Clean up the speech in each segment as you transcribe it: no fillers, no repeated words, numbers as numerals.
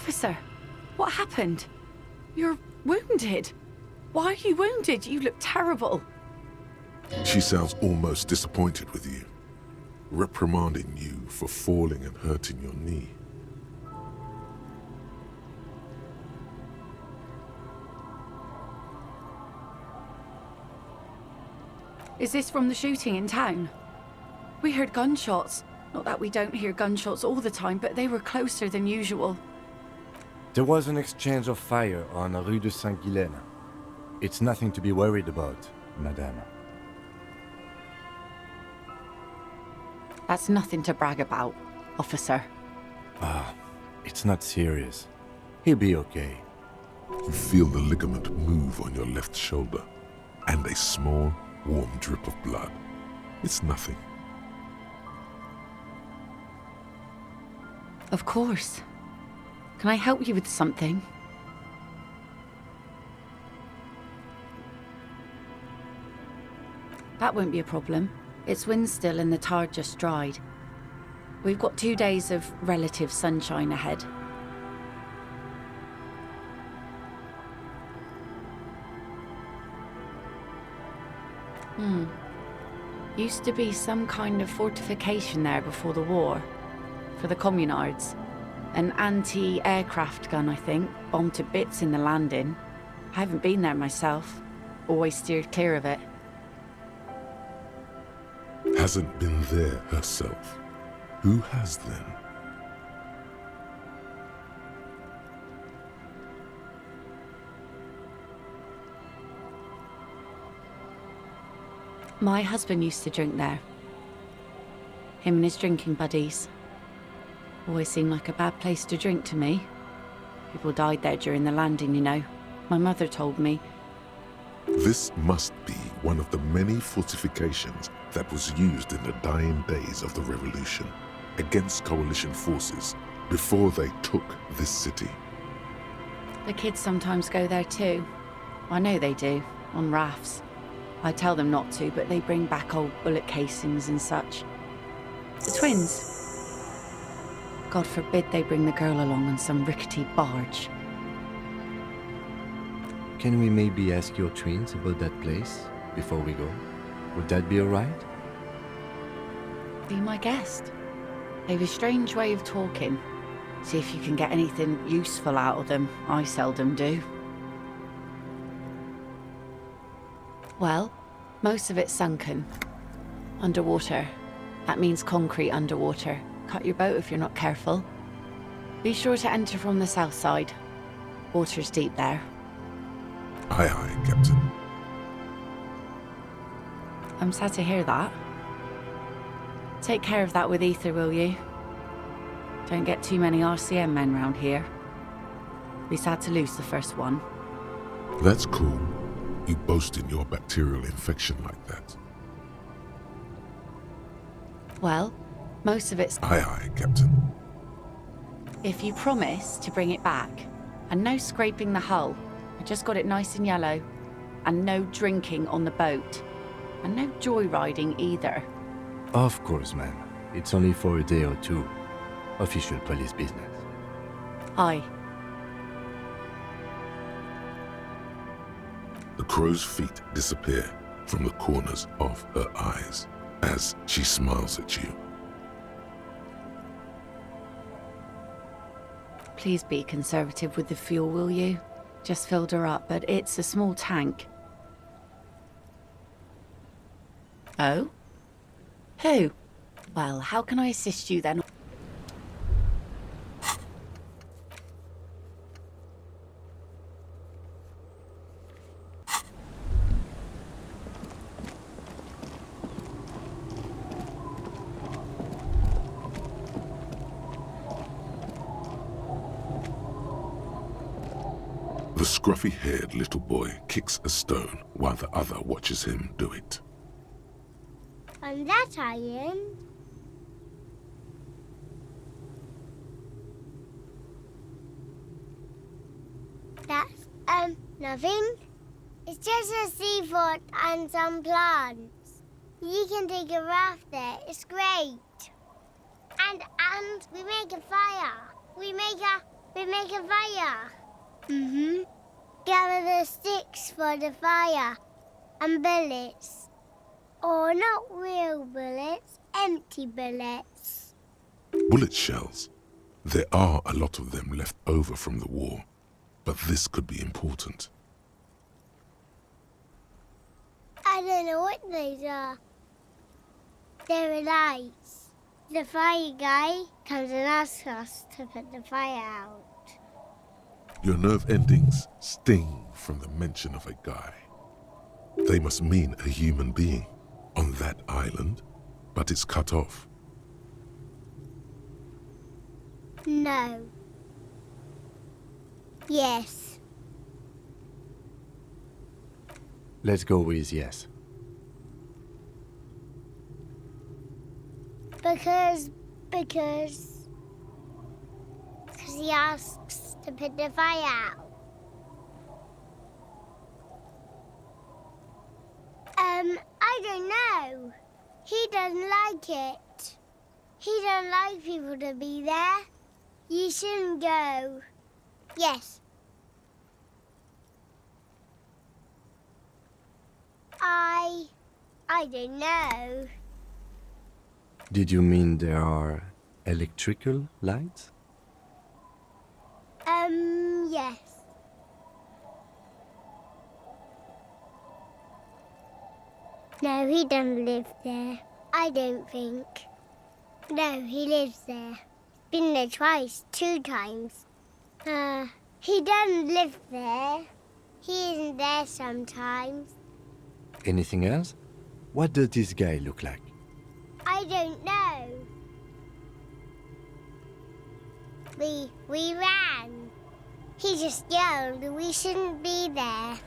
Officer, what happened? You're wounded. Why are you wounded? You look terrible. She sounds almost disappointed with you, reprimanding you for falling and hurting your knee. Is this from the shooting in town? We heard gunshots. Not that we don't hear gunshots all the time, but they were closer than usual. There was an exchange of fire on Rue de Saint-Ghilaine. It's nothing to be worried about, madame. That's nothing to brag about, officer. It's not serious. He'll be okay. You feel the ligament move on your left shoulder, and a small, warm drip of blood. It's nothing. Of course. Can I help you with something? That won't be a problem. It's wind still and the tar just dried. We've got 2 days of relative sunshine ahead. Used to be some kind of fortification there before the war. For the communards. An anti-aircraft gun, I think, bombed to bits in the landing. I haven't been there myself. Always steered clear of it. Hasn't been there herself. Who has then? My husband used to drink there. Him and his drinking buddies. Always seemed like a bad place to drink to me. People died there during the landing, you know. My mother told me. This must be one of the many fortifications that was used in the dying days of the revolution against coalition forces before they took this city. The kids sometimes go there too. I know they do, on rafts. I tell them not to, but they bring back old bullet casings and such. The twins. God forbid they bring the girl along on some rickety barge. Can we maybe ask your twins about that place before we go? Would that be alright? Be my guest. They've a strange way of talking. See if you can get anything useful out of them. I seldom do. Well, most of it's sunken. Underwater. That means concrete underwater. Cut your boat if you're not careful. Be sure to enter from the south side. Water's deep there. Aye, aye, Captain. I'm sad to hear that. Take care of that with Ether, will you? Don't get too many RCM men round here. Be sad to lose the first one. That's cool. You boasting your bacterial infection like that. Well, most of it's... Aye, aye, Captain. If you promise to bring it back, and no scraping the hull, I just got it nice and yellow, and no drinking on the boat, and no joyriding either. Of course, ma'am. It's only for a day or two. Official police business. Aye. The crow's feet disappear from the corners of her eyes as she smiles at you. Please be conservative with the fuel, will you? Just filled her up, but it's a small tank. Oh? Who? Well, how can I assist you then? The scruffy-haired little boy kicks a stone while the other watches him do it. On that iron. That's, nothing. It's just a seafort and some plants. You can take a raft there. It's great. And we make a fire. We make a We make a fire. Mm-hmm. Gather the sticks for the fire. And bullets. Or not real bullets, empty bullets. Bullet shells. There are a lot of them left over from the war, but this could be important. I don't know what those are. They're lights. The fire guy comes and asks us to put the fire out. Your nerve endings sting from the mention of a guy. They must mean a human being on that island, but it's cut off. No. Yes. Let's go with yes. Because he asks to put the fire out. I don't know. He doesn't like it. He don't like people to be there. You shouldn't go. Yes. I don't know. Did you mean there are electrical lights? Yes. No, he doesn't live there. I don't think. No, he lives there. Been there twice, 2 times. He doesn't live there. He isn't there sometimes. Anything else? What does this guy look like? I don't know. We ran. He just yelled we shouldn't be there.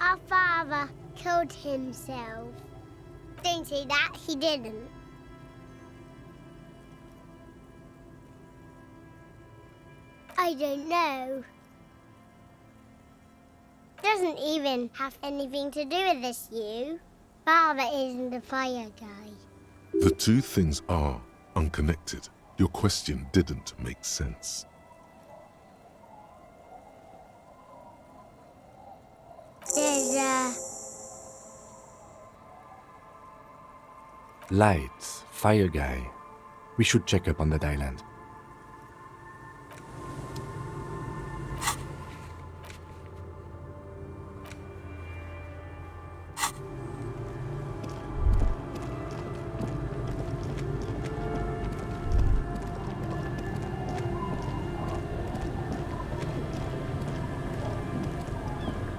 Our father killed himself. Don't say that, he didn't. I don't know. Doesn't even have anything to do with this, you. Father isn't the fire guy. The two things are unconnected. Your question didn't make sense. There's Lights, fire guy. We should check up on that island.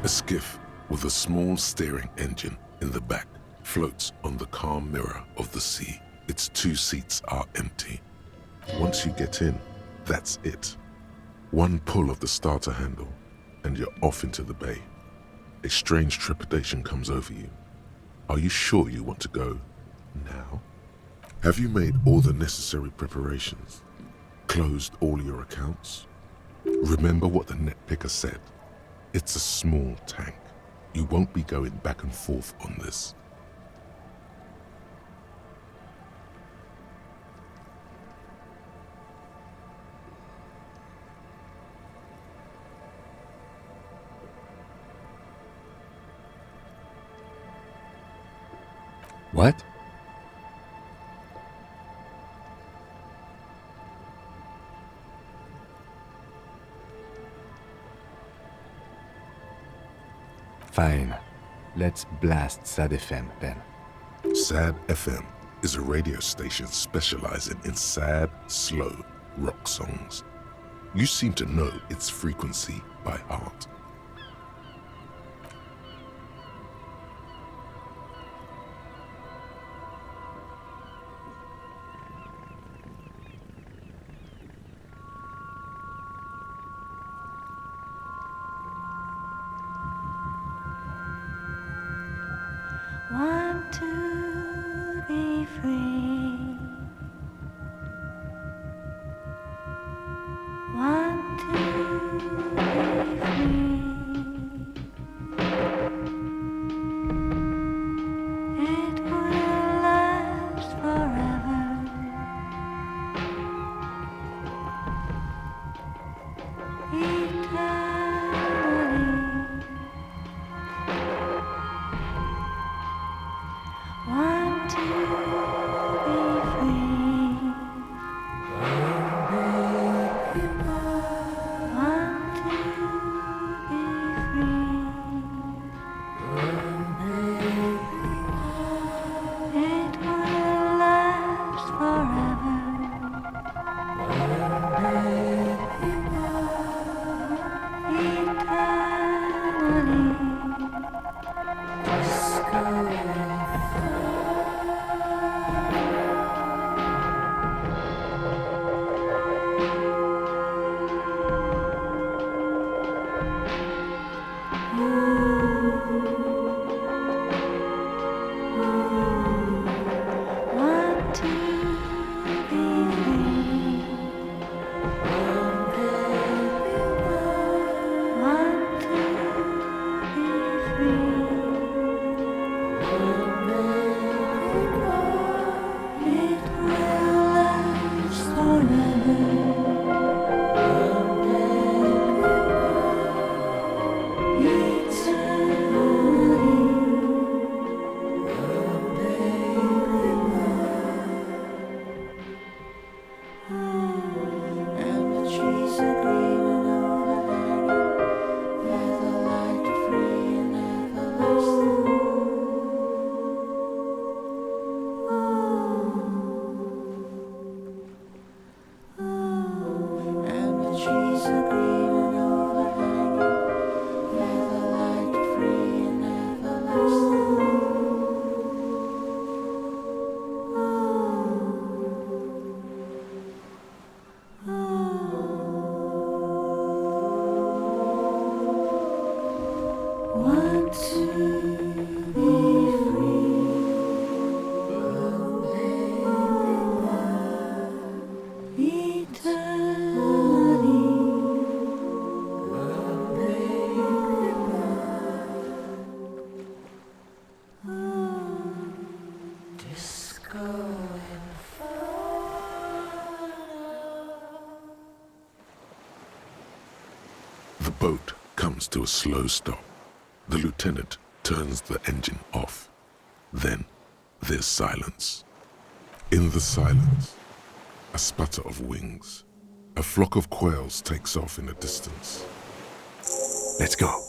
A skiff with a small steering engine in the back floats on the calm mirror of the sea. Its 2 seats are empty. Once you get in, that's it. One pull of the starter handle, and you're off into the bay. A strange trepidation comes over you. Are you sure you want to go now? Have you made all the necessary preparations? Closed all your accounts? Remember what the net picker said. It's a small tank. You won't be going back and forth on this. What? Fine. Let's blast SAD FM then. SAD FM is a radio station specializing in sad, slow rock songs. You seem to know its frequency by heart. Want to be free. Want to be free. It will last forever. The boat comes to a slow stop. The lieutenant turns the engine off. Then there's silence. In the silence, a sputter of wings. A flock of quails takes off in the distance. Let's go.